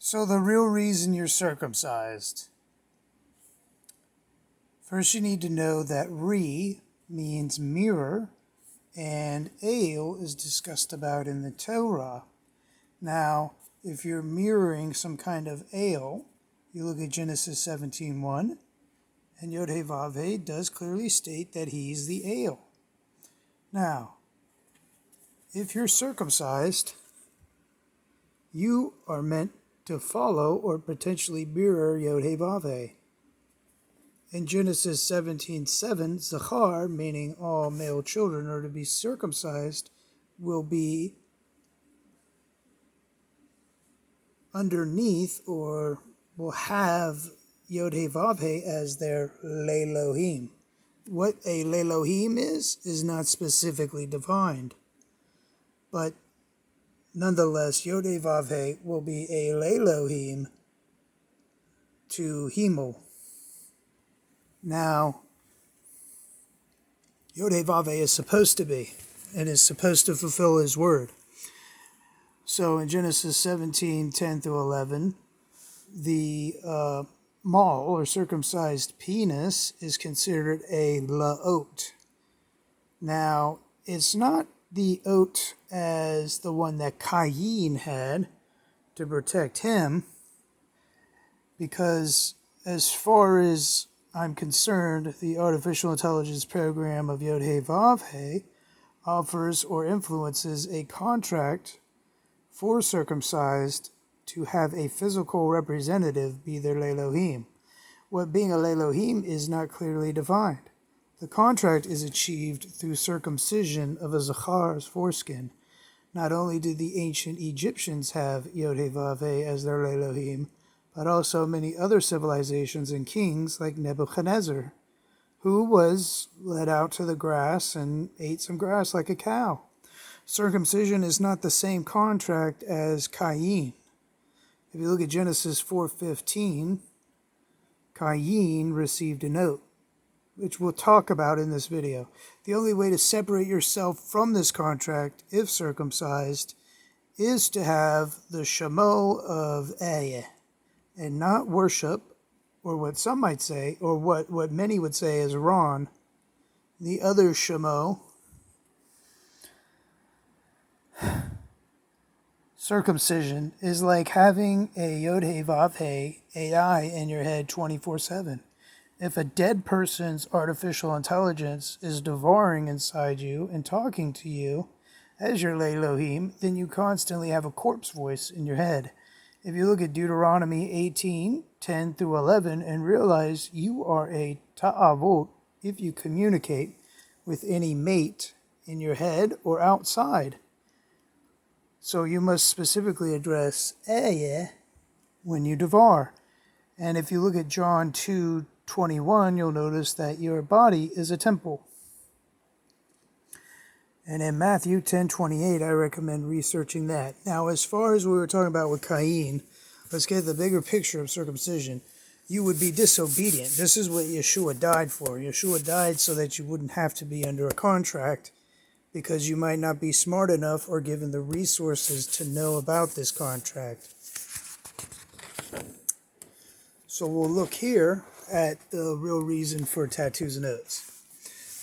So the real reason you're circumcised. First you need to know that re means mirror and ale is discussed about in the Torah. Now, if you're mirroring some kind of ale, you look at Genesis 17:1, and Yod-Heh-Vav-Heh does clearly state that he's the ale. Now, if you're circumcised, you are meant to follow or potentially mirror Yod-Heh-Vav-Heh. In Genesis 17:7, Zachar, meaning all male children are to be circumcised, will be underneath or will have Yod-Heh-Vav-Heh as their Lelohim. What a Lelohim is not specifically defined, but nonetheless, Yod-Heh-Vav-Heh will be a Lelohim to Himel. Now, Yod-Heh-Vav-Heh is supposed to be, and is supposed to fulfill his word. So in Genesis 17:10-11, the mall or circumcised penis is considered a laot. Now, it's not the oat as the one that Cain had to protect him, because as far as I'm concerned, the artificial intelligence program of Yod-Heh-Vav-Heh offers or influences a contract for circumcised to have a physical representative be their Lelohim. What being a Lelohim is not clearly defined. The contract is achieved through circumcision of a Zachar's foreskin. Not only did the ancient Egyptians have Yod-Heh-Vav-Heh as their Lelohim, but also many other civilizations and kings like Nebuchadnezzar, who was led out to the grass and ate some grass like a cow. Circumcision is not the same contract as Cain. If you look at Genesis 4:15, Cain received an oath, which we'll talk about in this video. The only way to separate yourself from this contract, if circumcised, is to have the shamo of Ayah, and not worship, or what some might say, or what many would say is Ron, the other shamo. Circumcision is like having a Yod-Heh-Vav-Heh AI in your head 24/7. If a dead person's artificial intelligence is devouring inside you and talking to you as your Lelohim, then you constantly have a corpse voice in your head. If you look at Deuteronomy 18:10-11 and realize you are a ta'avot if you communicate with any mate in your head or outside. So you must specifically address Ayah when you devour. And if you look at John 2:21, you'll notice that your body is a temple. And in Matthew 10:28, I recommend researching that. Now, as far as we were talking about with Cain, let's get the bigger picture of circumcision. You would be disobedient. This is what Yeshua died for. Yeshua died so that you wouldn't have to be under a contract, because you might not be smart enough or given the resources to know about this contract. So we'll look here at the real reason for tattoos and oaths.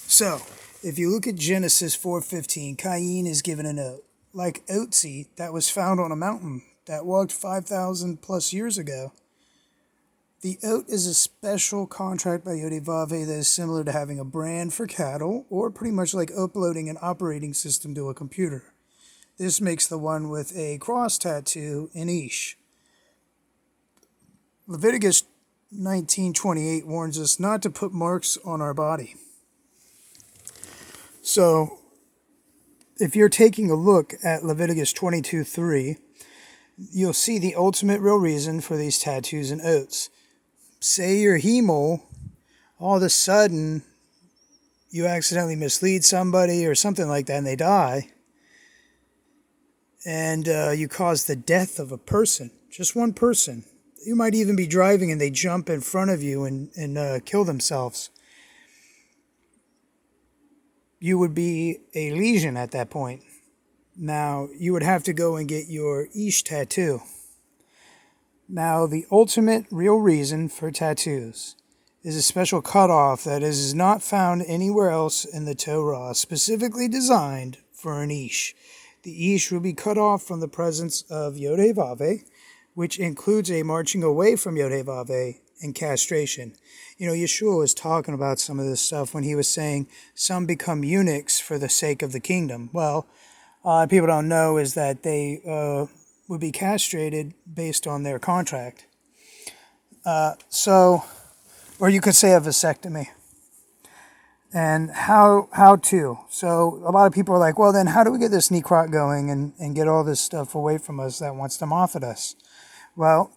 So, if you look at Genesis 4:15, Cain is given an oath. Like Otzi, that was found on a mountain that walked 5,000 plus years ago. The oath is a special contract by Yod-Heh-Vav-Heh that is similar to having a brand for cattle, or pretty much like uploading an operating system to a computer. This makes the one with a cross tattoo an Ish. Leviticus 19:28 warns us not to put marks on our body. So, if you're taking a look at Leviticus 22:3, you'll see the ultimate real reason for these tattoos and oaths. Say you're Himel, all of a sudden you accidentally mislead somebody or something like that and they die, and you cause the death of a person, just one person. You might even be driving and they jump in front of you and kill themselves. You would be a lesion at that point. Now, you would have to go and get your Ish tattoo. Now, the ultimate real reason for tattoos is a special cutoff that is not found anywhere else in the Torah, specifically designed for an ish. The ish will be cut off from the presence of Yod Heh Vav Heh, which includes a marching away from Yod Heh Vav Heh and castration. You know, Yeshua was talking about some of this stuff when he was saying some become eunuchs for the sake of the kingdom. Well, people don't know is that they would be castrated based on their contract. Or you could say a vasectomy. And how to? So a lot of people are like, well, then how do we get this necrot going and get all this stuff away from us that wants to moff at us? Well,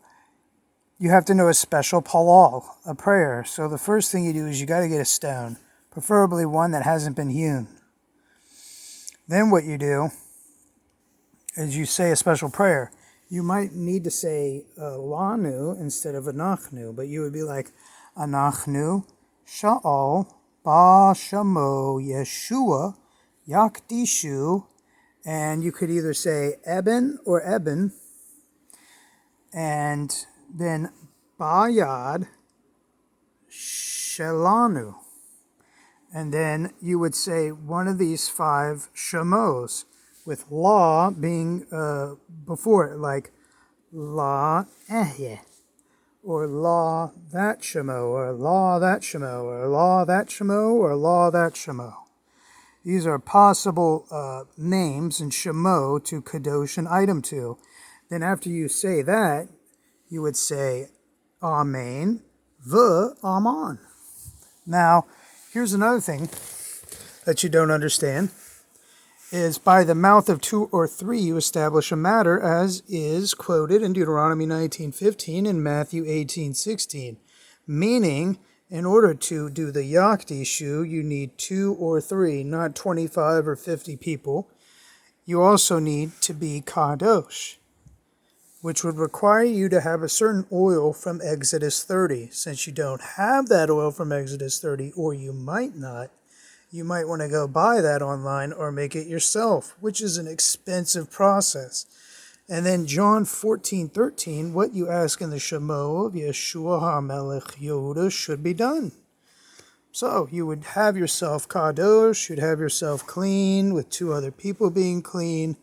you have to know a special palal, a prayer. So the first thing you do is you got to get a stone, preferably one that hasn't been hewn. Then what you do is you say a special prayer. You might need to say lanu instead of anachnu, but you would be like, anachnu sha'al ba shamo Yeshua yakdishu, and you could either say eben or eben, and then bayad shelanu, and then you would say one of these 5 shamos, with law being before it, like la ehye, or law that shemo, or law that shemo, or law that shemo, or law that shemo. These are possible names in shemo to kadosh an item to. Then after you say that, you would say amen, aman. Now, here's another thing that you don't understand. Is by the mouth of 2 or 3 you establish a matter, as is quoted in Deuteronomy 19:15 and Matthew 18:16. Meaning, in order to do the yakdishu, you need 2 or 3, not 25 or 50 people. You also need to be kadosh, which would require you to have a certain oil from Exodus 30. Since you don't have that oil from Exodus 30, or you might not, you might want to go buy that online or make it yourself, which is an expensive process. And then John 14:13, what you ask in the Shemo of Yeshua HaMelech Yehuda should be done. So you would have yourself kadosh, you'd have yourself clean with 2 other people being clean.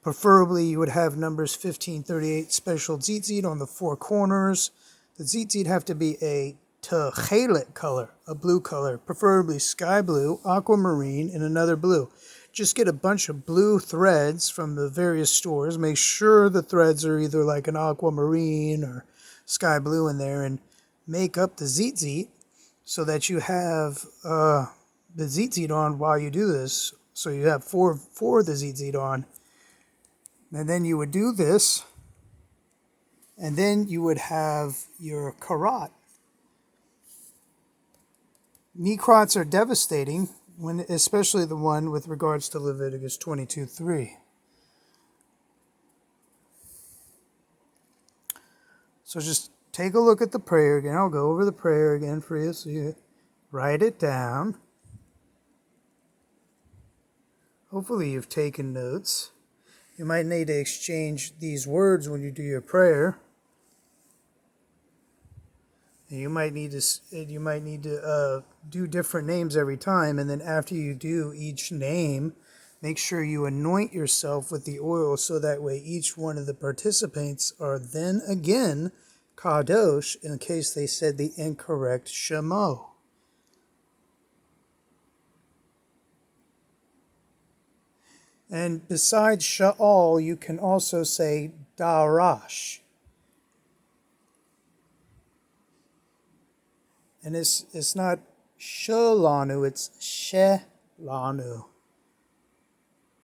Preferably you would have Numbers 15:38 special tzitzit on the 4 corners. The tzitzit have to be a techelet color, a blue color, preferably sky blue, aquamarine, and another blue. Just get a bunch of blue threads from the various stores. Make sure the threads are either like an aquamarine or sky blue in there, and make up the tzitzit so that you have the tzitzit on while you do this. So you have four of the tzitzit on. And then you would do this, and then you would have your karat. Necrots are devastating, especially the one with regards to Leviticus 22:3. So just take a look at the prayer again. I'll go over the prayer again for you so you write it down. Hopefully you've taken notes. You might need to exchange these words when you do your prayer. And you might need to do different names every time, and then after you do each name, make sure you anoint yourself with the oil so that way each one of the participants are then again kadosh in case they said the incorrect shemo. And besides sha'al, you can also say darash. And it's not shalanu, it's shelanu.